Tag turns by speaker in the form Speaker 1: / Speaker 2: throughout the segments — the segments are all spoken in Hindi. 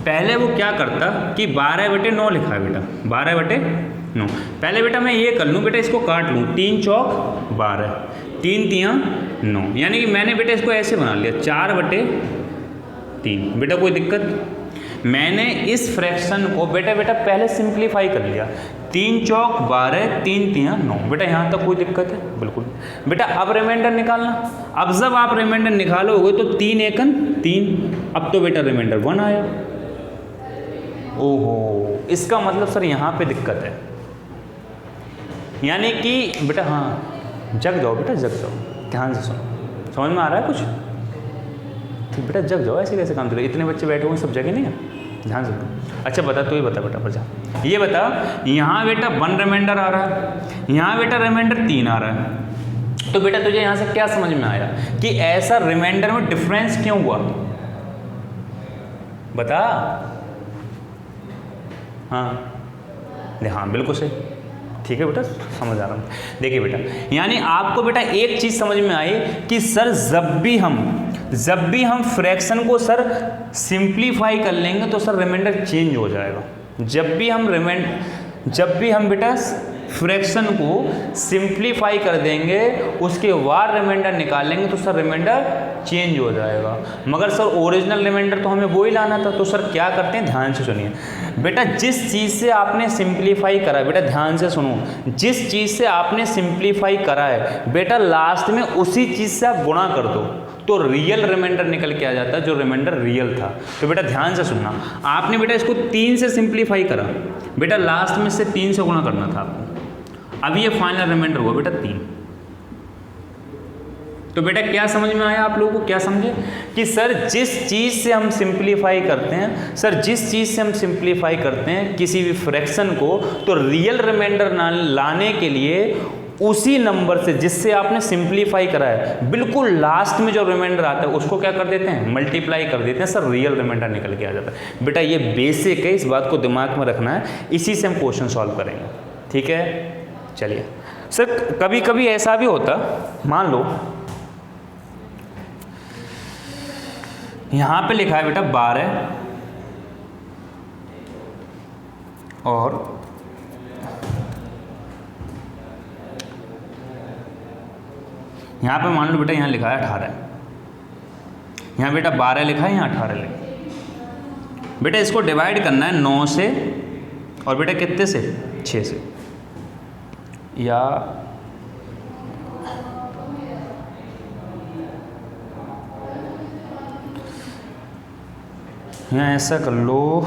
Speaker 1: पहले वो क्या करता कि 12/9 लिखा है बेटा, 12/9। पहले बेटा मैं ये कर लूँ बेटा, इसको काट लूँ, 3 चौक 12, 3 तियाँ 9, यानी कि मैंने बेटा इसको ऐसे बना लिया 4/3। बेटा कोई दिक्कत? मैंने इस फ्रैक्शन को बेटा पहले सिंप्लीफाई कर लिया, 3 चौक 12, 3 तियाँ 9। बेटा यहाँ तक कोई दिक्कत है? बिल्कुल। बेटा अब रिमाइंडर निकालना। अब जब आप रिमाइंडर निकालोगे तो 3 एकन 3, अब तो बेटा रिमाइंडर 1 आया। ओहो, इसका मतलब सर यहाँ पे दिक्कत है, यानी कि बेटा हाँ जग जाओ बेटा, जग जाओ, ध्यान से सुनो, समझ में आ रहा है कुछ? ठीक बेटा जग जाओ, ऐसे कैसे काम चले, इतने बच्चे बैठे हुए सब जगह नहीं है, ध्यान से। अच्छा बता, तो ये बता बेटा, बचा ये बता, यहाँ बेटा 1 रिमाइंडर आ रहा है, यहाँ बेटा रिमाइंडर 3 आ रहा है, तो बेटा तुझे यहाँ से क्या समझ में आया कि ऐसा रिमाइंडर में डिफरेंस क्यों हुआ? बता। हाँ बिल्कुल सही, ठीक है बेटा, समझ आ रहा हूँ। देखिए बेटा, यानी आपको बेटा एक चीज़ समझ में आई कि सर जब भी हम फ्रैक्शन को सर सिंप्लीफाई कर लेंगे तो सर रिमाइंडर चेंज हो जाएगा। जब भी हम बेटा फ्रैक्शन को सिंप्लीफाई कर देंगे, उसके बाद रिमाइंडर निकालेंगे तो सर रिमाइंडर चेंज हो जाएगा। मगर सर ओरिजिनल रिमाइंडर तो हमें वो ही लाना था, तो सर क्या करते हैं, ध्यान से सुनिए बेटा, जिस चीज़ से आपने सिंप्लीफाई करा है, बेटा ध्यान से सुनो, जिस चीज़ से आपने सिंप्लीफाई करा है बेटा, लास्ट में उसी चीज़ से आप गुणा कर दो तो रियल रिमाइंडर निकल के आ जाता है, जो रिमाइंडर रियल था। तो बेटा ध्यान से सुनना, आपने बेटा इसको 3 से सिंप्लीफाई करा, बेटा लास्ट में से 3 से गुणा करना था आपको, अब ये फाइनल रिमाइंडर हुआ बेटा 3। तो बेटा क्या समझ में आया आप लोगों को? क्या समझे कि सर जिस चीज़ से हम सिंप्लीफाई करते हैं, किसी भी फ्रैक्शन को, तो रियल रिमाइंडर लाने के लिए उसी नंबर से जिससे आपने सिंप्लीफाई करा है, बिल्कुल लास्ट में जो रिमाइंडर आता है उसको क्या कर देते हैं, मल्टीप्लाई कर देते हैं, सर रियल रिमाइंडर निकल के आ जाता है। बेटा ये बेसिक है, इस बात को दिमाग में रखना है, इसी से हम क्वेश्चन सॉल्व करेंगे, ठीक है? चलिए सर, कभी कभी ऐसा भी होता, मान लो यहाँ पे लिखा है बेटा 12 और यहाँ पे मान लो बेटा यहाँ लिखा है 18, यहाँ बेटा 12 लिखा है, यहाँ 18 लिखा है। बेटा इसको डिवाइड करना है 9 से और बेटा कितने से, 6 से, या यहाँ ऐसा कर लो,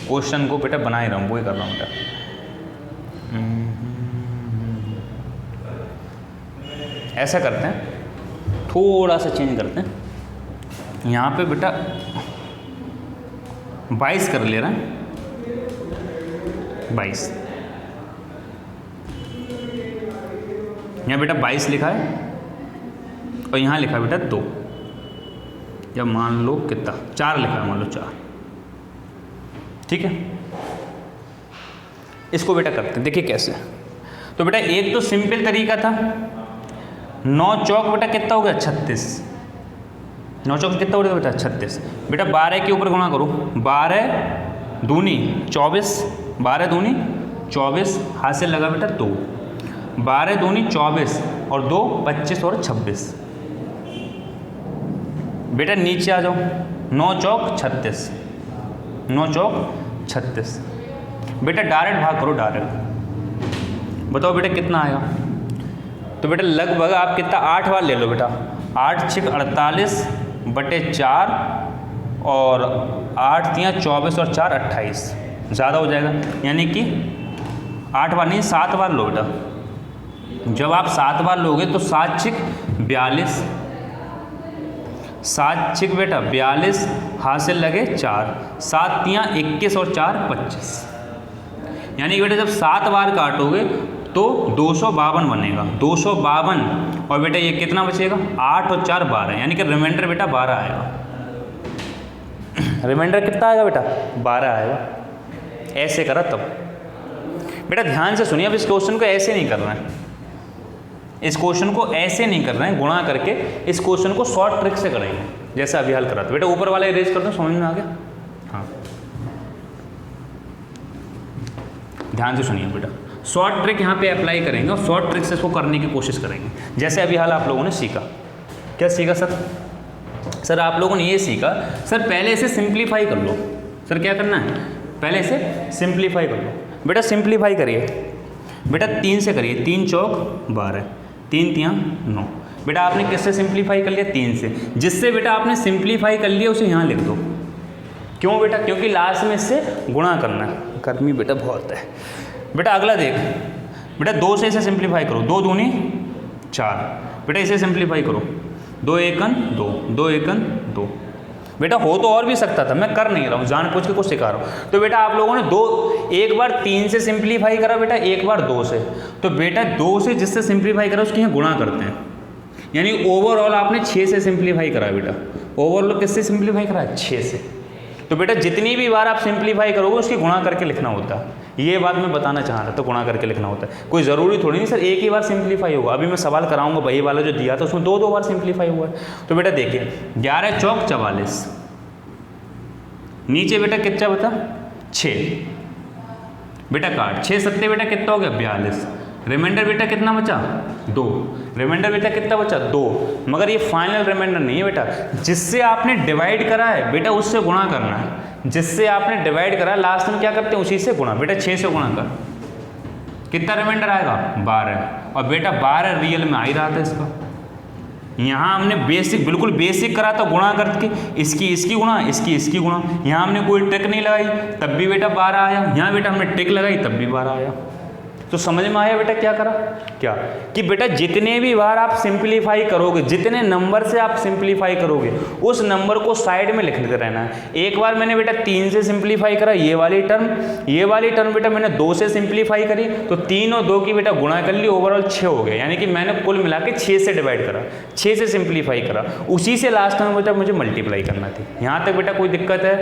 Speaker 1: क्वेश्चन को बेटा बना ही रहा हूँ, वही कर रहा हूँ बेटा। ऐसा करते हैं, थोड़ा सा चेंज करते हैं, यहाँ पे बेटा 22 कर ले रहा है, 22, यहाँ बेटा 22 लिखा है और यहाँ लिखा है बेटा 2, या मान लो कितना 4 लिखा है, मान लो 4, ठीक है? इसको बेटा करते हैं, देखिए कैसे। तो बेटा एक तो सिंपल तरीका था, 9 चौक बेटा कितना हो गया, 36, 9 चौक कितना हो गया बेटा, 36। बेटा 12 के ऊपर गुणा करो, 12 दूनी 24, 12 दूनी 24, हाथ से लगा बेटा 2, 12 दूनी 24 और 2 25 और 26। बेटा नीचे आ जाओ, 9 चौक 36, 9 चौक 36। बेटा डायरेक्ट भाग करो, डायरेक्ट बताओ बेटा कितना आएगा। तो बेटा लगभग आप कितना 8 बार ले लो बेटा, 8 6 48 बटे 4 और 8 3 24 और 4 28, ज़्यादा हो जाएगा, यानी कि 8 बार नहीं 7 बार लो बेटा। जब आप 7 बार लोगे तो 7 6 42, 7 6 बेटा 42, हाथ से लगे 4, 7 3 21 और 4 25, यानी कि बेटा जब 7 बार काटोगे तो 252 बनेगा, 252। और बेटा ये कितना बचेगा, 8 और 4 12, यानी कि रिमाइंडर बेटा 12 आएगा। रिमाइंडर कितना आएगा बेटा, 12 आएगा। ऐसे करा तब बेटा ध्यान से सुनिए, अब इस क्वेश्चन को ऐसे नहीं करना है, इस क्वेश्चन को ऐसे नहीं कर रहे हैं गुणा करके, इस क्वेश्चन को शॉर्ट ट्रिक से करेंगे जैसे अभी हल करा था। बेटा ऊपर वाला इरेज कर दो, समझ में आ गया? हाँ ध्यान से सुनिए बेटा, शॉर्ट ट्रिक यहाँ पे अप्लाई करेंगे और शॉर्ट ट्रिक से इसको करने की कोशिश करेंगे। जैसे अभी हाल आप लोगों ने सीखा, क्या सीखा सर? सर आप लोगों ने ये सीखा, सर पहले इसे सिंप्लीफाई कर लो। सर क्या करना है? पहले इसे सिंप्लीफाई कर लो। बेटा सिंप्लीफाई करिए, बेटा 3 से करिए, 3 चौक 12, 3 तियाँ 9। बेटा आपने किससे सिंप्लीफाई कर लिया? 3 से। जिससे बेटा आपने सिंप्लीफाई कर लिया उसे यहाँ लिख दो। क्यों बेटा? क्योंकि लास्ट में इससे गुणा करना है। गर्मी बेटा बहुत है। बेटा अगला देख, बेटा 2 से इसे सिंप्लीफाई करो, 2 दूनी 4। बेटा इसे सिंप्लीफाई करो, 2 एकन 2, 2 एकन 2। बेटा हो तो और भी सकता था, मैं कर नहीं रहा हूँ, जानबूझ के कुछ सिखा रहा हूँ। तो बेटा आप लोगों ने एक बार 3 से सिंप्लीफाई करा बेटा, एक बार 2 से। तो बेटा 2 से जिससे सिंप्लीफाई करा उसके यहाँ गुणा करते हैं, यानी ओवरऑल आपने 6 से सिंप्लीफाई करा बेटा। ओवरऑल किससे सिंप्लीफाई करा? 6 से। तो बेटा जितनी भी बार आप सिंप्लीफाई करोगे उसकी गुणा करके लिखना होता है। ये बात मैं बताना चाह रहा था, तो गुणा करके लिखना होता है। कोई ज़रूरी थोड़ी नहीं सर एक ही बार सिंप्लीफाई होगा। अभी मैं सवाल कराऊंगा वही वाला जो दिया था उसमें 2 बार सिंप्लीफाई हुआ है। तो बेटा देखिए 11 चौक 44, नीचे बेटा कितना बता? 6। बेटा काट 6 सत्ते बेटा कितना हो गया? 42। रिमाइंडर बेटा कितना बचा? 2। रिमाइंडर बेटा कितना बचा? 2। मगर ये फाइनल रिमाइंडर नहीं है बेटा, जिससे आपने डिवाइड करा है बेटा उससे गुणा करना है। जिससे आपने डिवाइड करा लास्ट में क्या करते हैं? उसी से गुणा। बेटा 6 से गुणा कर, कितना रिमाइंडर आएगा? 12। और बेटा 12 रियल में आ ही रहा था इसका। यहाँ हमने बेसिक, बिल्कुल बेसिक करा था गुणा करके, इसकी गुणा, इसकी गुणा। यहाँ हमने कोई ट्रिक नहीं लगाई तब भी बेटा 12 आया। यहाँ बेटा हमने ट्रिक लगाई तब भी 12 आया। तो समझ में आया बेटा क्या करा? क्या कि बेटा जितने भी बार आप सिंप्लीफाई करोगे, जितने नंबर से आप सिंप्लीफाई करोगे उस नंबर को साइड में लिख लेते रहना है। एक बार मैंने बेटा 3 से सिंप्लीफाई करा, ये वाली टर्म बेटा मैंने 2 से सिंप्लीफाई करी, तो 3 और 2 की बेटा गुणा कर ली, ओवरऑल 6 हो गया। यानी कि मैंने कुल मिला के 6 से डिवाइड करा, 6 से सिंप्लीफाई करा, उसी से लास्ट में बेटा मुझे मल्टीप्लाई करना थी। यहाँ तक बेटा कोई दिक्कत है?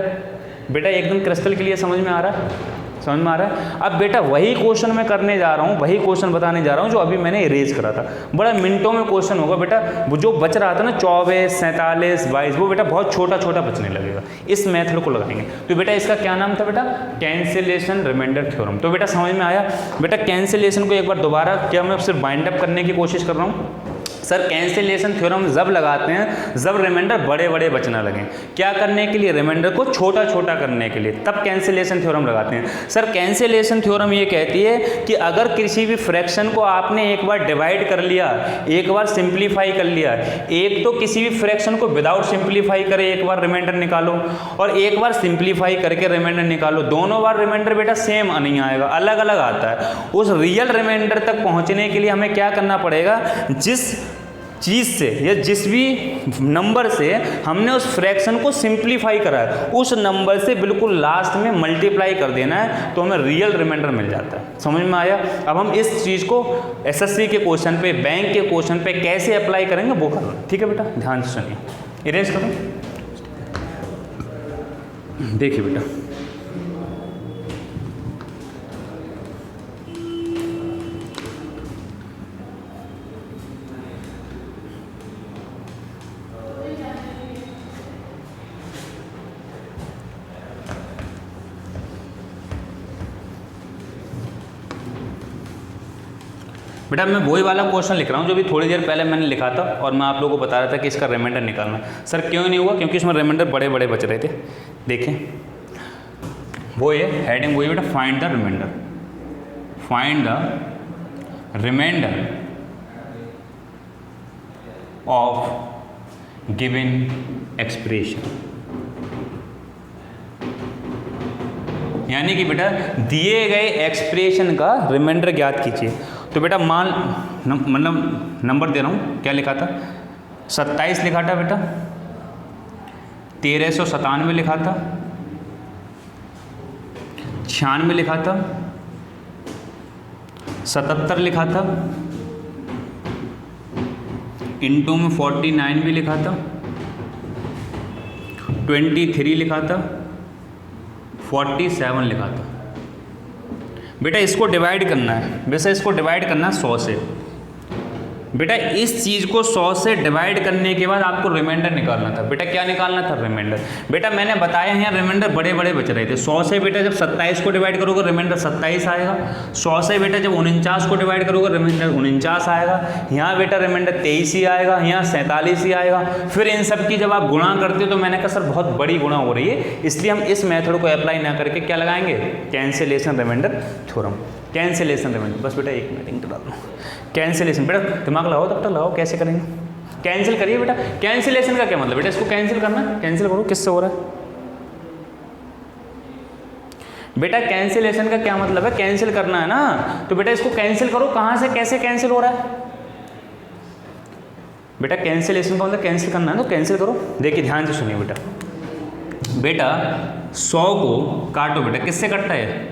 Speaker 1: बेटा एकदम क्रिस्टल क्लियर समझ में आ रहा है? समझ में आ रहा है? अब बेटा वही क्वेश्चन मैं करने जा रहा हूँ, वही क्वेश्चन बताने जा रहा हूँ जो अभी मैंने इरेज करा था। बड़ा मिनटों में क्वेश्चन होगा बेटा। वो जो बच रहा था ना 24, 47, 22, वो बेटा बहुत छोटा छोटा बचने लगेगा। इस मेथड को लगाएंगे। तो बेटा इसका क्या नाम था बेटा? Cancellation remainder theorem. तो बेटा समझ में आया? बेटा कैंसिलेशन को एक बार दोबारा क्या मैं सिर्फ बाइंड अप करने की कोशिश कर रहा हूँ। सर कैंसिलेशन थ्योरम जब लगाते हैं जब रिमाइंडर बड़े बड़े बचना लगे। क्या करने के लिए? रिमाइंडर को छोटा छोटा करने के लिए, तब कैंसिलेशन थ्योरम लगाते हैं। सर कैंसिलेशन थ्योरम ये कहती है कि अगर किसी भी फ्रैक्शन को आपने एक बार डिवाइड कर लिया, एक बार सिंप्लीफाई कर लिया, एक तो किसी भी फ्रैक्शन को विदाउट सिंप्लीफाई करे एक बार रिमाइंडर निकालो, और एक बार सिंप्लीफाई करके रिमाइंडर निकालो, दोनों बार रिमाइंडर बेटा सेम नहीं आएगा, अलग अलग आता है। उस रियल रिमाइंडर तक पहुंचने के लिए हमें क्या करना पड़ेगा? जिस चीज़ से या जिस भी नंबर से हमने उस फ्रैक्शन को सिंप्लीफाई करा है उस नंबर से बिल्कुल लास्ट में मल्टीप्लाई कर देना है, तो हमें रियल रिमाइंडर मिल जाता है। समझ में आया? अब हम इस चीज़ को एसएससी के क्वेश्चन पे, बैंक के क्वेश्चन पे कैसे अप्लाई करेंगे वो करना। ठीक है बेटा, ध्यान से सुनिए। इरेज करो। देखिए बेटा बेटा मैं वही वाला क्वेश्चन लिख रहा हूँ जो भी थोड़ी देर पहले मैंने लिखा था, और मैं आप लोगों को बता रहा था कि इसका रिमाइंडर निकालना है। सर क्यों नहीं हुआ? क्योंकि इसमें रिमाइंडर बड़े बड़े बच रहे थे। देखें वो ये हेडिंग वही बेटा, find the remainder, find the remainder of given expression. यानी कि बेटा दिए गए एक्सप्रेशन का रिमाइंडर ज्ञात कीजिए। तो बेटा मतलब नंबर दे रहा हूँ, क्या लिखा था? 27 लिखा था बेटा, 1397 लिखा था, 96 लिखा था, 77 लिखा था, इंटू में 49 भी लिखा था, 23 लिखा था, 47 लिखा था। बेटा इसको डिवाइड करना है, वैसे इसको डिवाइड करना है 100 से। बेटा इस चीज़ को 100 से डिवाइड करने के बाद आपको रिमाइंडर निकालना था। बेटा क्या निकालना था? रिमाइंडर। बेटा मैंने बताया यहाँ रिमाइंडर बड़े बड़े बच रहे थे। 100 से बेटा जब 27 को डिवाइड करोगे रिमाइंडर 27 आएगा। 100 से बेटा जब 49 को डिवाइड करोगे रिमाइंडर 49 आएगा। यहाँ बेटा रिमाइंडर 23 ही आएगा, यहाँ 47 ही आएगा। फिर इन सब की जब आप गुणा करते हो तो मैंने कहा सर बहुत बड़ी गुणा हो रही है, इसलिए हम इस मेथड को अप्लाई ना करके क्या लगाएंगे? Cancellation remainder theorem. Cancellation remainder. बस बेटा एक मिनट इंटर डाल दो। कैंसिलेशन बेटा दिमाग लगाओ, तब तक लगाओ कैसे करेंगे। कैंसिल करिए बेटा। कैंसिलेशन का क्या मतलब? बेटा इसको कैंसिल करना, कैंसिल करो। किससे हो रहा है बेटा? कैंसिलेशन का क्या मतलब है? कैंसिल करना है ना, तो बेटा इसको कैंसिल करो। कहां से कैसे कैंसिल हो रहा है बेटा? कैंसिलेशन का मतलब कैंसिल करना है, तो कैंसिल करो। देखिए ध्यान से सुनिए बेटा। बेटा 100 को काटो बेटा, किससे कटता है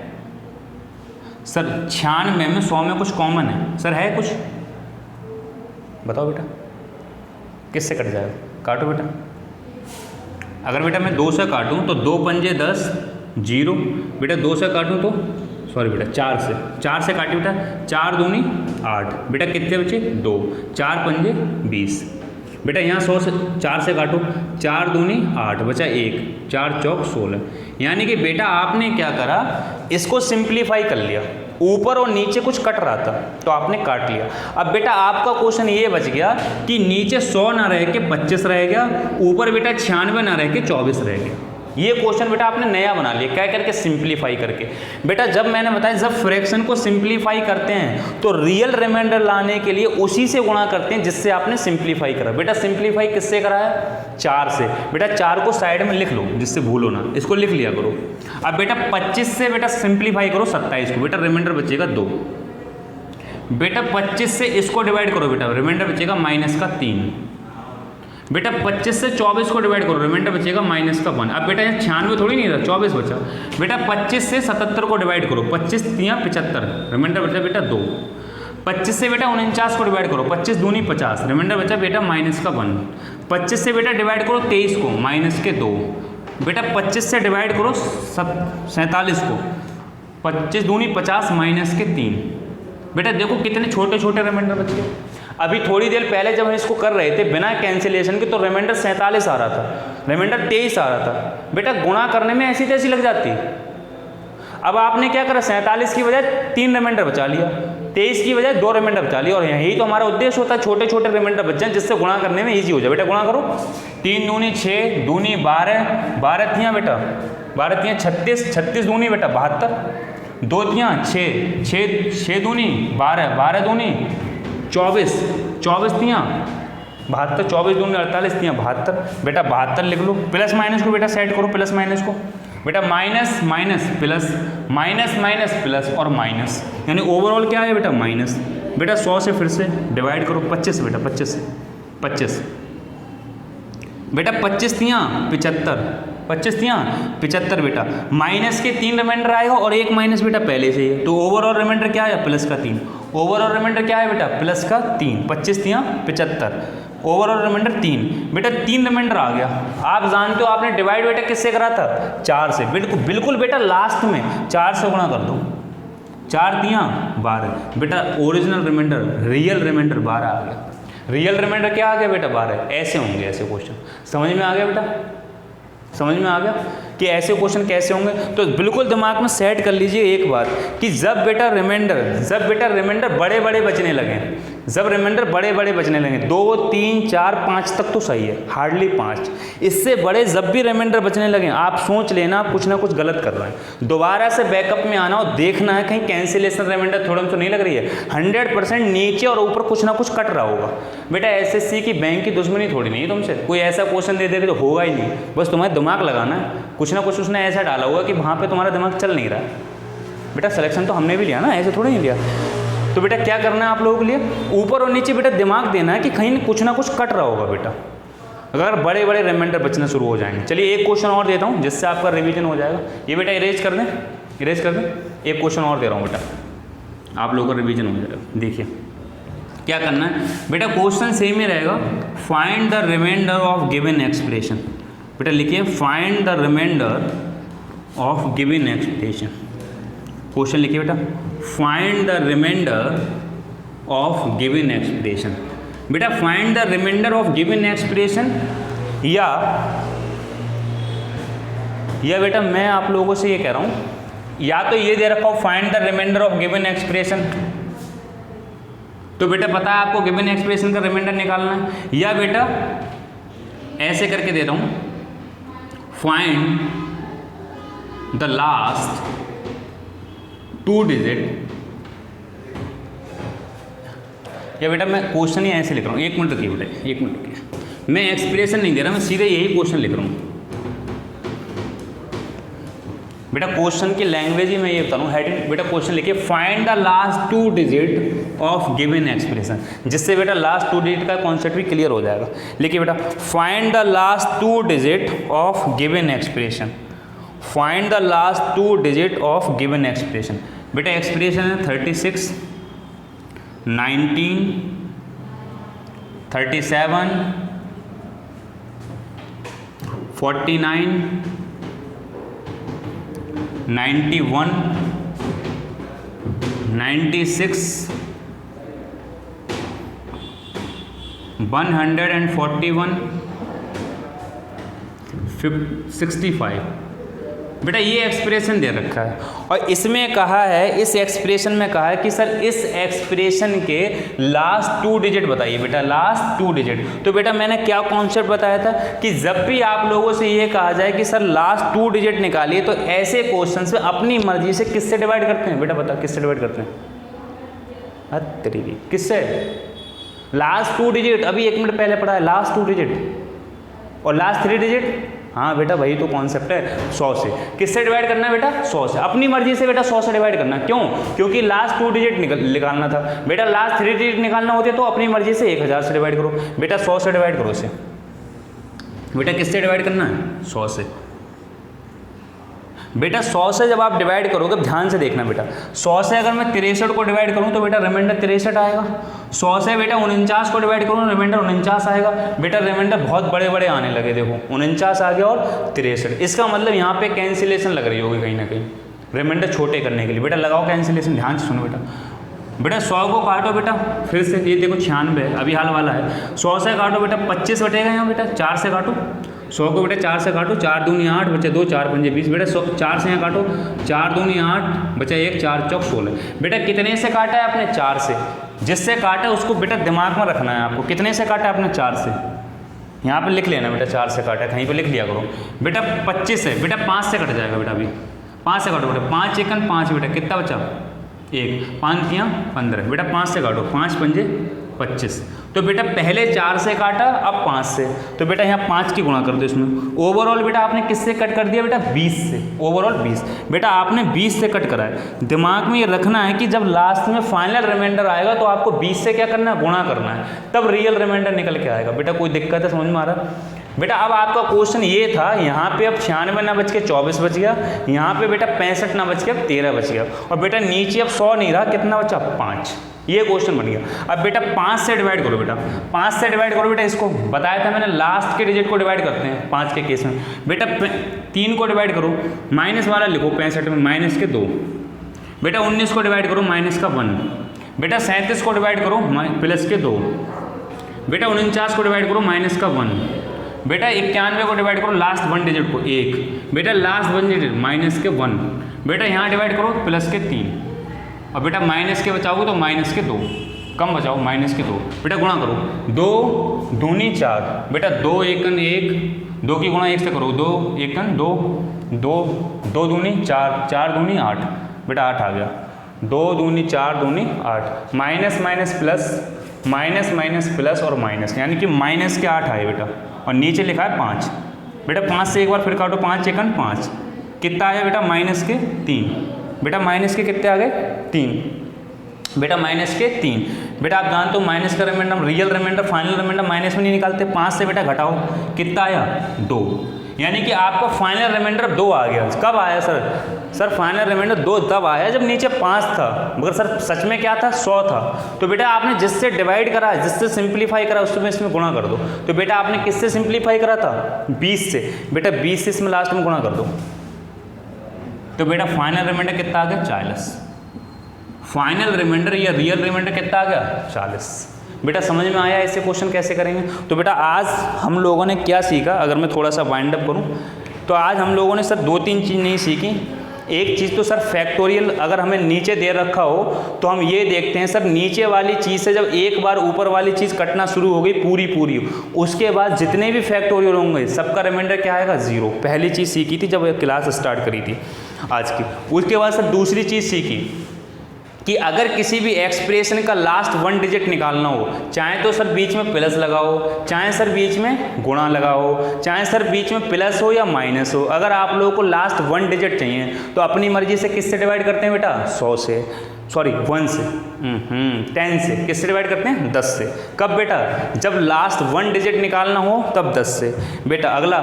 Speaker 1: सर? 96 में 100 में कुछ कॉमन है सर, है कुछ? बताओ बेटा किससे कट जाएगा? काटो बेटा। अगर बेटा मैं 2 से काटूं तो 2 पंजे 10 0। बेटा 2 से काटूं तो सॉरी बेटा 4 से काटिए बेटा। 4 दूनी 8। बेटा कितने बचे? 2। 4 पंजे 20। बेटा यहाँ 100 से 4 से काटो। 4 दूनी 8 बचा 1। 4 चौक 16। यानी कि बेटा आपने क्या करा? इसको सिंप्लीफाई कर लिया। ऊपर और नीचे कुछ कट रहा था तो आपने काट लिया। अब बेटा आपका क्वेश्चन ये बच गया कि नीचे 100 ना रह के 25 रह गया, ऊपर बेटा 96 ना रह के 24 रह गया। ये क्वेश्चन बेटा आपने नया बना लिया। क्या करके? सिंप्लीफाई करके। बेटा जब मैंने बताया जब फ्रैक्शन को सिंप्लीफाई करते हैं तो रियल रिमाइंडर लाने के लिए उसी से गुणा करते हैं जिससे आपने सिंप्लीफाई करा। बेटा सिंप्लीफाई किससे करा है? 4 से। बेटा 4 को साइड में लिख लो जिससे भूलो ना, इसको लिख लिया करो। अब बेटा 25 से बेटा सिंप्लीफाई करो 27 को, बेटा रिमाइंडर बचेगा 2। बेटा 25 से इसको डिवाइड करो, बेटा रिमाइंडर बचेगा -3। बेटा 25 से 24 को डिवाइड करो, रिमाइंडर बचेगा -1। अब बेटा यहाँ 96 थोड़ी नहीं था, 24 बचा। बेटा 25 से 77 को डिवाइड करो, 25 3 75, रिमाइंडर बचा बेटा 2। 25 से बेटा 49 को डिवाइड करो, 25 दूनी 50, रिमाइंडर बचा बेटा -1। 25 से बेटा डिवाइड करो 23 को, -2। बेटा 25 से डिवाइड करो 47 को, 25 दूनी 50, -3। बेटा देखो कितने छोटे छोटे रिमाइंडर बच गए। अभी थोड़ी देर पहले जब हम इसको कर रहे थे बिना कैंसिलेशन के तो रिमाइंडर 47 आ रहा था, रिमाइंडर 23 आ रहा था। बेटा गुणा करने में ऐसी तैसी लग जाती। अब आपने क्या करा? 47 की बजाय 3 रिमाइंडर बचा लिया, 23 की बजाय 2 रिमाइंडर बचा लिया। और यही तो हमारा उद्देश्य होता है, छोटे छोटे रिमाइंडर बच जाए जिससे गुणा करने में ईजी हो जाए। बेटा गुणा करो। 3 दूनी 6, दूनी 12, 12 तियाँ बेटा 12 तियाँ 36, 36 दूनी बेटा 72, 2 तियाँ 6, 6 दूनी 12, 12 दूनी 24, 24 तियाँ 72, 24 दूनी 48 तियाँ 72। बेटा 72 लिख लो। प्लस माइनस को बेटा सेट करो, प्लस माइनस को। बेटा minus minus plus, minus minus plus और माइनस, यानी ओवरऑल क्या है बेटा? माइनस। बेटा 100 से फिर से डिवाइड करो 25 बेटा, 25 से 25। बेटा 25 तियाँ 75, 25 तियाँ 75 बेटा। माइनस के 3 रिमाइंडर आएगा और एक माइनस बेटा पहले से ही है, तो ओवरऑल रिमाइंडर क्या है? प्लस का 3। ओवरऑल रिमाइंडर क्या है बेटा? प्लस का 3। 25 तियाँ 75, ओवरऑल रिमाइंडर 3। बेटा 3 रिमाइंडर आ गया। आप जानते हो आपने डिवाइड बेटा किससे करा था? 4 से। बिल्कुल बेटा लास्ट में 4 से गुणा कर दो, 4 तियाँ 12। बेटा ओरिजिनल रिमाइंडर, रियल रिमाइंडर 12 आ गया। रियल रिमाइंडर क्या आ गया बेटा? 12। ऐसे होंगे ऐसे क्वेश्चन। समझ में आ गया बेटा? समझ में आ गया कि ऐसे क्वेश्चन कैसे होंगे? तो बिल्कुल दिमाग में सेट कर लीजिए एक बात कि जब बेटा रिमाइंडर बड़े बड़े बचने लगे, जब रिमाइंडर बड़े बड़े बचने लगे 2 3 4 5 तक तो सही है, हार्डली 5, इससे बड़े जब भी रिमाइंडर बचने लगे आप सोच लेना कुछ ना कुछ गलत कर रहे हैं। दोबारा से बैकअप में आना और देखना है कहीं कैंसिलेशन रिमाइंडर थोड़ा तो नहीं लग रही है। 100% नीचे और ऊपर कुछ ना कुछ कट रहा होगा। बेटा एसएससी की बैंक की दुश्मनी थोड़ी नहीं है तुमसे, कोई ऐसा क्वेश्चन दे दे तो होगा ही नहीं, बस तुम्हें दिमाग लगाना है। कुछ ना कुछ उसने ऐसा डाला होगा कि वहाँ पे तुम्हारा दिमाग चल नहीं रहा। बेटा सिलेक्शन तो हमने भी लिया ना, ऐसे थोड़ी नहीं लिया। तो बेटा क्या करना है आप लोगों के लिए? ऊपर और नीचे बेटा दिमाग देना है कि कहीं कुछ ना कुछ कट रहा होगा बेटा, अगर बड़े बड़े रिमाइंडर बचना शुरू हो जाएंगे। चलिए एक क्वेश्चन और देता हूँ जिससे आपका रिवीजन हो जाएगा। ये बेटा इरेज कर दें, इरेज कर दें। एक क्वेश्चन और दे रहा हूँ बेटा, आप लोगों का रिवीजन हो जाएगा। देखिए क्या करना है बेटा, क्वेश्चन सेम ही रहेगा। Find the remainder of given expression. बेटा लिखिए find the remainder of given expression. Question लिखिए बेटा, find the remainder of given expression. बेटा find the remainder of given expression, या बेटा मैं आप लोगों से ये कह रहा हूँ, या तो ये दे रखा हो find the remainder of given expression, तो बेटा पता है आपको गिवन एक्सप्रेशन का रिमाइंडर निकालना है, या बेटा ऐसे करके दे रहा हूँ, फाइंड द लास्ट 2 डिजिट, या बेटा मैं क्वेश्चन ही ऐसे लिख रहा हूँ। 1 मिनट रुकिए बेटा, 1 मिनट रुकिए, मैं एक्सप्रेशन नहीं दे रहा, मैं सीधे यही क्वेश्चन लिख रहा हूँ। बेटा क्वेश्चन की लैंग्वेज ही मैं ये बता रहा हूँ, हेडिंग बेटा क्वेश्चन लिखिए, find the last 2 digit of given expression, जिससे बेटा लास्ट 2 डिजिट का कॉन्सेप्ट भी क्लियर हो जाएगा। लिखिए बेटा, find the last 2 digit of given expression, find the last 2 digit of given expression. बेटा एक्सप्रेशन है 36, 19, 37, 49, 91, 96, 141, 65। बेटा ये एक्सप्रेशन दे रखा है, और इसमें कहा है, इस एक्सप्रेशन में कहा है कि सर इस एक्सप्रेशन के लास्ट 2 डिजिट बताइए। बेटा लास्ट 2 डिजिट, तो बेटा मैंने क्या कॉन्सेप्ट बताया था कि जब भी आप लोगों से ये कहा जाए कि सर लास्ट 2 डिजिट निकालिए, तो ऐसे क्वेश्चन में अपनी मर्जी से किससे डिवाइड करते हैं। बेटा बता किससे डिवाइड करते हैं? अरे किससे? लास्ट 2 डिजिट, अभी 1 मिनट पहले पढ़ा है, लास्ट 2 डिजिट और लास्ट 3 डिजिट। हाँ बेटा वही तो कॉन्सेप्ट है, 100 से। किससे डिवाइड करना है बेटा? 100 से, अपनी मर्जी से बेटा 100 से डिवाइड करना। क्यों? क्योंकि लास्ट 2 डिजिट निकालना था बेटा, लास्ट 3 डिजिट निकालना होते तो अपनी मर्जी से 1000 से डिवाइड करो। बेटा 100 से डिवाइड करो इसे। बेटा किससे डिवाइड करना है? 100 से। बेटा 100 से जब आप डिवाइड करोगे, ध्यान से देखना बेटा, 100 से अगर मैं 63 को डिवाइड करूं तो बेटा रिमाइंडर 63 आएगा। 100 से बेटा 49 को डिवाइड करूं रिमाइंडर 49 आएगा। बेटा रिमाइंडर बहुत बड़े बड़े आने लगे, देखो 49 आ गया और 63। इसका मतलब यहाँ पे कैंसिलेशन लग रही होगी कहीं ना कहीं, रिमाइंडर छोटे करने के लिए। बेटा लगाओ कैंसिलेशन, ध्यान से सुनो बेटा। बेटा 100 को काटो बेटा, फिर से ये देखो 96 अभी हाल वाला है। 100 से काटो बेटा 25 बटेगा यहाँ बेटा, 4 से काटो 100 को बेटा, 4 से काटो, 4 दूनी 8 बचे 2, 4 पंजे 20। बेटा 4 से यहाँ काटो, 4 दूनी 8 बचा 1, 4 चौक 16। बेटा कितने से काटा है आपने? 4 से। जिससे काटा है उसको बेटा दिमाग में रखना है आपको। कितने से काटा है आपने? 4 से। यहाँ पे लिख लेना बेटा, 4 से काटा है, कहीं पे लिख लिया करो। बेटा 25 से, बेटा 5 से कट जाएगा बेटा, अभी 5 से काटो बेटा, 5 एकन 5 बेटा, कितना बचा? 1, 5 तियाँ 15। बेटा 5 से काटो, 5 पंजे 25। तो बेटा पहले 4 से काटा, अब 5 से, तो बेटा यहाँ 5 की गुणा कर दो इसमें। ओवरऑल बेटा आपने किससे कट कर दिया? बेटा 20 से। ओवरऑल 20। बेटा आपने 20 से कट करा है। दिमाग में ये रखना है कि जब लास्ट में फाइनल रिमाइंडर आएगा तो आपको 20 से क्या करना है? गुणा करना है, तब रियल रिमाइंडर निकल के आएगा। बेटा कोई दिक्कत है? समझ में आ रहा है? बेटा अब आपका क्वेश्चन ये था, यहाँ पे अब 96 ना बच के 24 बच गया, यहाँ पे बेटा 65 ना बच के अब 13 बच गया, और बेटा नीचे अब 100 नहीं रहा, कितना बचा? 5। ये क्वेश्चन बन गया। अब बेटा 5 से डिवाइड करो बेटा, 5 से डिवाइड करो बेटा। इसको बताया था मैंने, लास्ट के डिजिट को डिवाइड करते हैं 5 के केस में। बेटा 3 को डिवाइड करो, माइनस वाला लिखो 65 में, माइनस के 2। बेटा 19 को डिवाइड करो, माइनस का 1। बेटा 37 को डिवाइड करो, प्लस के 2। बेटा 49 को डिवाइड करो, माइनस का 1। बेटा 91 को डिवाइड करो, लास्ट 1 डिजिट को 1। बेटा लास्ट 1 डिजिट माइनस के 1। बेटा यहाँ डिवाइड करो, प्लस के 3। और बेटा माइनस के बचाओगे तो माइनस के 2, कम बचाओ, माइनस के 2। बेटा गुणा करो, 2 दूनी 4। बेटा 2 एकन 1, 2 की गुणा 1 से करो, 2 एकन 2, 2 दूनी 4, 4 दूनी 8। बेटा 8 आ गया, 2 दूनी 4 दूनी 8। Minus minus plus, minus minus plus और माइनस, यानी कि माइनस के 8 आए बेटा, और नीचे लिखा है 5। बेटा 5 से एक बार फिर काटो, 5 एकन 5, कितना आया बेटा? माइनस के 3। बेटा माइनस के कितने आ गए? 3। बेटा माइनस के 3। बेटा आप जानते हो माइनस का remainder, real remainder, final remainder minus में नहीं निकालते। 5 से बेटा घटाओ, कितना आया? 2। यानी कि आपका फाइनल रिमाइंडर 2 आ गया। कब आया सर? सर फाइनल रिमाइंडर 2 तब आया जब नीचे 5 था, मगर सर सच में क्या था? 100 था। तो बेटा आपने जिससे डिवाइड करा, जिससे सिंप्लीफाई करा, उसमें इसमें गुणा कर दो। तो बेटा आपने किससे सिंप्लीफाई करा था? 20 से। बेटा 20 से इसमें लास्ट में गुणा कर दो, तो बेटा फाइनल रिमाइंडर कितना आ गया 40। फाइनल रिमाइंडर या रियल रिमाइंडर कितना आ गया 40। बेटा समझ में आया ऐसे क्वेश्चन कैसे करेंगे। तो बेटा आज हम लोगों ने क्या सीखा, अगर मैं थोड़ा सा वाइंड अप करूं तो आज हम लोगों ने सर 2-3 चीज़ नहीं सीखी। एक चीज़ तो सर फैक्टोरियल अगर हमें नीचे दे रखा हो तो हम ये देखते हैं सर नीचे वाली चीज़ से जब एक बार ऊपर वाली चीज़ कटना शुरू हो गई पूरी उसके बाद जितने भी फैक्टोरियल होंगे सबका रिमाइंडर क्या आएगा 0। पहली चीज़ सीखी थी जब क्लास स्टार्ट करी थी आज की। उसके बाद सर दूसरी चीज़ सीखी कि अगर किसी भी एक्सप्रेशन का लास्ट 1 डिजिट निकालना हो, चाहे तो सर बीच में प्लस लगाओ, चाहे सर बीच में गुणा लगाओ, चाहे सर बीच में प्लस हो या माइनस हो, अगर आप लोगों को लास्ट 1 डिजिट चाहिए तो अपनी मर्जी से किससे डिवाइड करते हैं बेटा 100 से, सॉरी 1 से 10 से। किससे डिवाइड करते हैं 10 से। कब बेटा जब लास्ट 1 डिजिट निकालना हो तब 10 से। बेटा अगला,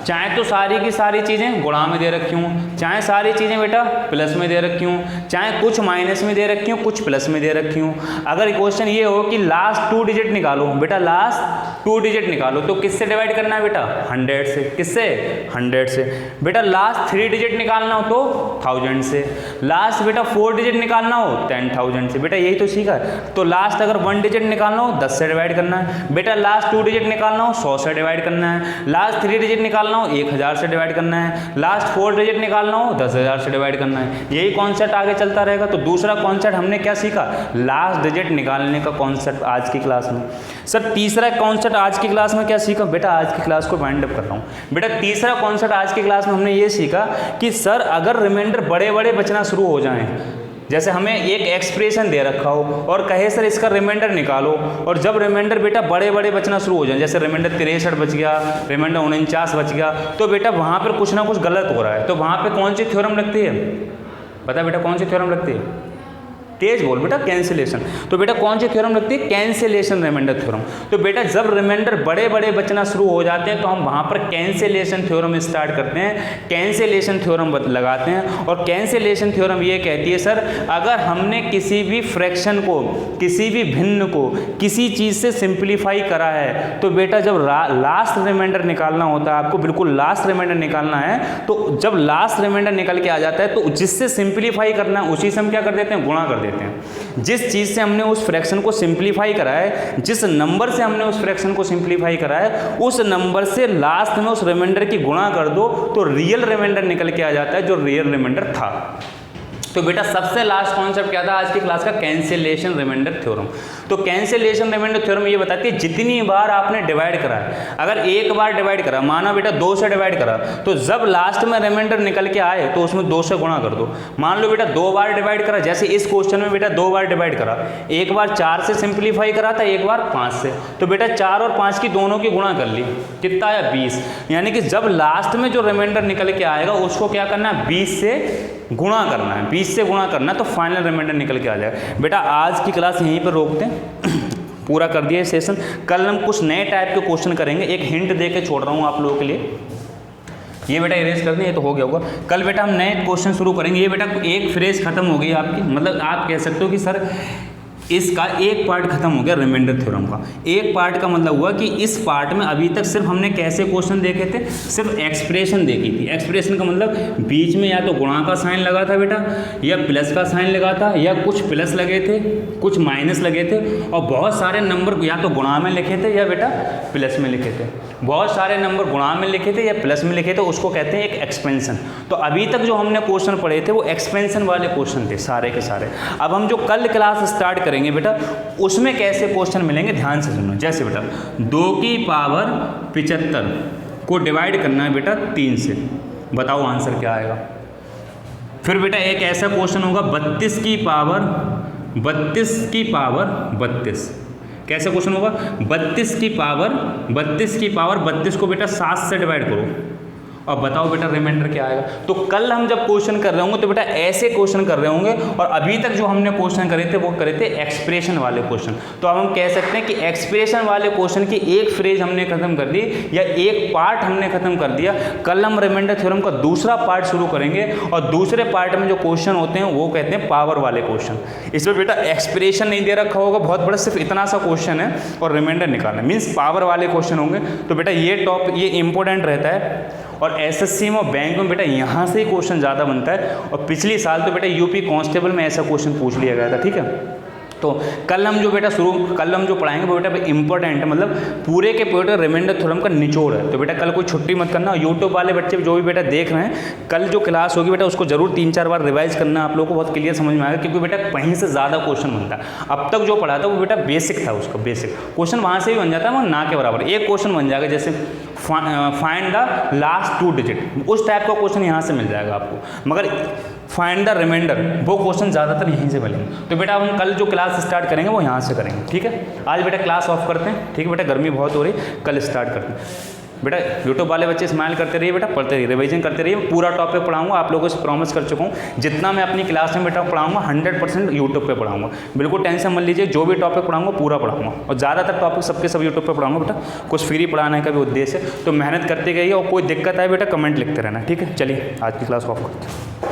Speaker 1: चाहे तो सारी की सारी चीज़ें गुणा में दे रखी हूँ, चाहे सारी चीज़ें बेटा प्लस में दे रखी हूँ, चाहे कुछ माइनस में दे रखी हूँ कुछ प्लस में दे रखी हूँ। अगर क्वेश्चन ये हो कि लास्ट 2 डिजिट निकालो, बेटा लास्ट 2 डिजिट निकालो तो किससे डिवाइड करना है बेटा 100 से। किससे 100 से। बेटा लास्ट 3 डिजिट निकालना हो तो 1000 से। लास्ट बेटा 4 डिजिट निकालना हो 10,000 से। बेटा यही तो सीखा है। तो लास्ट अगर 1 डिजिट निकालना हो 10 से डिवाइड करना है। बेटा लास्ट 2 डिजिट निकालना हो 100 से डिवाइड करना है। लास्ट 3 डिजिट निकालना हो 1000 से डिवाइड करना है। लास्ट 4 डिजिट निकालना हो 10,000 से डिवाइड करना है। यही कॉन्सेप्ट आगे चलता रहेगा। तो दूसरा कॉन्सेप्ट हमने क्या सीखा, लास्ट डिजिट निकालने का कॉन्सेप्ट आज की क्लास में। सर तीसरा कॉन्सेप्ट आज की क्लास में क्या सीखा, बेटा आज की क्लास को वाइंड अप कर रहा हूँ। बेटा तीसरा कॉन्सेप्ट आज की क्लास में हमने ये सीखा कि सर अगर रिमाइंडर बड़े बड़े बचना शुरू हो जाएं, जैसे हमें एक एक्सप्रेशन दे रखा हो और कहे सर इसका रिमाइंडर निकालो, और जब रिमाइंडर बेटा बड़े बड़े बचना शुरू हो जाए, जैसे रिमाइंडर 63 बच गया, रिमाइंडर 49 बच गया, तो बेटा वहाँ पर कुछ ना कुछ गलत हो रहा है। तो वहाँ पे कौन सी थ्योरम लगती है, पता बेटा कौन सी थ्योरम लगती है, तेज बोल बेटा, कैंसिलेशन। तो बेटा कौन सी थ्योरम लगती है, कैंसिलेशन रिमाइंडर थ्योरम। तो बेटा जब रिमाइंडर बड़े बड़े बचना शुरू हो जाते हैं तो हम वहाँ पर कैंसिलेशन थ्योरम स्टार्ट करते हैं, कैंसिलेशन थ्योरम लगाते हैं। और कैंसिलेशन थ्योरम ये कहती है सर अगर हमने किसी भी फ्रैक्शन को, किसी भी भिन्न को किसी चीज़ से सिंप्लीफाई करा है तो बेटा जब लास्ट रिमाइंडर निकालना होता है, आपको बिल्कुल लास्ट रिमाइंडर निकालना है, तो जब लास्ट रिमाइंडर निकल के आ जाता है तो जिससे सिंप्लीफाई करना है उसी से हम क्या कर देते हैं, गुणा कर देते हैं। जिस चीज से हमने उस फ्रैक्शन को सिंप्लीफाई करा है, जिस नंबर से हमने उस फ्रैक्शन को सिंप्लीफाई करा है, उस नंबर से लास्ट में उस रिमाइंडर की गुणा कर दो तो रियल रिमाइंडर निकल के आ जाता है जो रियल रिमाइंडर था। तो बेटा सबसे लास्ट कॉन्सेप्ट क्या था आज की क्लास का, कैंसिलेशन रिमाइंडर थ्योरम। तो कैंसिलेशन रिमाइंडर थ्योरम ये बताती है जितनी बार आपने डिवाइड करा है, अगर एक बार डिवाइड करा, माना बेटा 2 से डिवाइड करा, तो जब लास्ट में रिमाइंडर निकल के आए तो उसमें 2 से गुणा कर दो। मान लो बेटा 2 बार डिवाइड करा, जैसे इस क्वेश्चन में बेटा 2 बार डिवाइड करा, एक बार 4 से सिंप्लीफाई करा था, एक बार 5 से, तो बेटा 4 और 5 की दोनों की गुणा कर ली, कितना आया 20। यानी कि जब लास्ट में जो रिमाइंडर निकल के आएगा उसको क्या करना है, 20 से गुणा करना है, 20 से गुणा करना है तो फाइनल रिमाइंडर निकल के आ जाएगा। बेटा आज की क्लास यहीं पर रोकते हैं, पूरा कर दिया सेशन। कल हम कुछ नए टाइप के क्वेश्चन करेंगे, एक हिंट दे के छोड़ रहा हूँ आप लोगों के लिए। ये बेटा इरेज कर दें, ये तो हो गया होगा। कल बेटा हम नए क्वेश्चन शुरू करेंगे। ये बेटा एक फ्रेज खत्म हो गई आपकी, मतलब आप कह सकते हो कि सर इसका एक पार्ट खत्म हो गया रिमाइंडर थ्योरम का। एक पार्ट का मतलब हुआ कि इस पार्ट में अभी तक सिर्फ हमने कैसे क्वेश्चन देखे थे, सिर्फ एक्सप्रेशन देखी थी। एक्सप्रेशन का मतलब बीच में या तो गुणा का साइन लगा था बेटा, या प्लस का साइन लगा था, या कुछ प्लस लगे थे, कुछ माइनस लगे थे, और बहुत सारे नंबर या तो गुणा में लिखे थे या बेटा प्लस में लिखे थे। बहुत सारे नंबर गुणा में लिखे थे या प्लस में लिखे थे, उसको कहते हैं एक एक्सपेंशन। तो अभी तक जो हमने क्वेश्चन पढ़े थे वो एक्सपेंशन वाले क्वेश्चन थे सारे के सारे। अब हम जो कल क्लास स्टार्ट करेंगे बेटा उसमें कैसे क्वेश्चन मिलेंगे, ध्यान से सुनो। जैसे बेटा 2 की पावर 75 को डिवाइड करना है बेटा 3 से, बताओ आंसर क्या आएगा। फिर बेटा एक ऐसा क्वेश्चन होगा 32 की पावर 32, कैसा क्वेश्चन होगा, 32 की पावर 32 को बेटा 7 से डिवाइड करो और बताओ बेटा रिमाइंडर क्या आएगा। तो कल हम जब क्वेश्चन कर रहे होंगे तो बेटा ऐसे क्वेश्चन कर रहे होंगे, और अभी तक जो हमने क्वेश्चन करे थे वो करे थे एक्सप्रेशन वाले क्वेश्चन। तो अब हम कह सकते हैं कि एक्सप्रेशन वाले क्वेश्चन की एक फ्रेज हमने खत्म कर दी या एक पार्ट हमने खत्म कर दिया। कल हम रिमाइंडर थ्योरम का दूसरा पार्ट शुरू करेंगे, और दूसरे पार्ट में जो क्वेश्चन होते हैं वो कहते हैं पावर वाले क्वेश्चन। इसमें बेटा एक्सप्रेशन नहीं दे रखा होगा बहुत बड़ा, सिर्फ इतना सा क्वेश्चन है और रिमाइंडर निकालना, मीन्स पावर वाले क्वेश्चन होंगे। तो बेटा ये इंपॉर्टेंट रहता है। और एसएससी में और बैंक में बेटा यहाँ से ही क्वेश्चन ज़्यादा बनता है। और पिछले साल तो बेटा यूपी कांस्टेबल में ऐसा क्वेश्चन पूछ लिया गया था, ठीक है। तो कल हम जो पढ़ाएंगे वो बेटा इंपॉर्टेंट है, मतलब पूरे के पूरे रिमाइंडर थ्योरम का निचोड़ है। तो बेटा कल कोई छुट्टी मत करना। यूट्यूब वाले बच्चे जो भी बेटा देख रहे हैं, कल जो क्लास होगी बेटा उसको जरूर 3-4 बार रिवाइज करना, आप लोगों को बहुत क्लियर समझ में आएगा, क्योंकि बेटा कहीं से ज़्यादा क्वेश्चन बनता है। अब तक जो पढ़ा था वो बेटा बेसिक था, उसका बेसिक क्वेश्चन वहाँ से भी बन जाता है, वो ना के बराबर एक क्वेश्चन बन जाएगा, जैसे फाइंड द लास्ट 2 डिजिट, उस टाइप का क्वेश्चन यहाँ से मिल जाएगा आपको। मगर फाइंड द रिमाइंडर वो क्वेश्चन ज़्यादातर यहीं से मिलेंगे। तो बेटा हम कल जो क्लास स्टार्ट करेंगे वो यहाँ से करेंगे, ठीक है। आज बेटा क्लास ऑफ करते हैं, ठीक है बेटा, गर्मी बहुत हो रही है, कल स्टार्ट करते हैं। बेटा यूट्यूब वाले बच्चे स्माइल करते रहिए बेटा, पढ़ते रहिए, रिवीजन करते रहिए। पूरा टॉपिक पढ़ाऊंगा, आप लोगों से प्रॉमिस कर चुका हूँ, जितना मैं अपनी क्लास में बेटा पढ़ाऊंगा 100% यूट्यूब पे पढ़ाऊंगा। बिल्कुल टेंशन मत लीजिए, जो भी टॉपिक पढ़ाऊंगा पूरा पढ़ाऊंगा, और ज़्यादातर टॉपिक सबके सब यूट्यूब पे पढ़ाऊंगा बेटा। कुछ फ्री पढ़ाने का भी उद्देश्य है, तो मेहनत करते गइए, और कोई दिक्कत आए बेटा कमेंट लिखते रहना, ठीक है। चलिए आज की क्लास ऑफ करते हैं।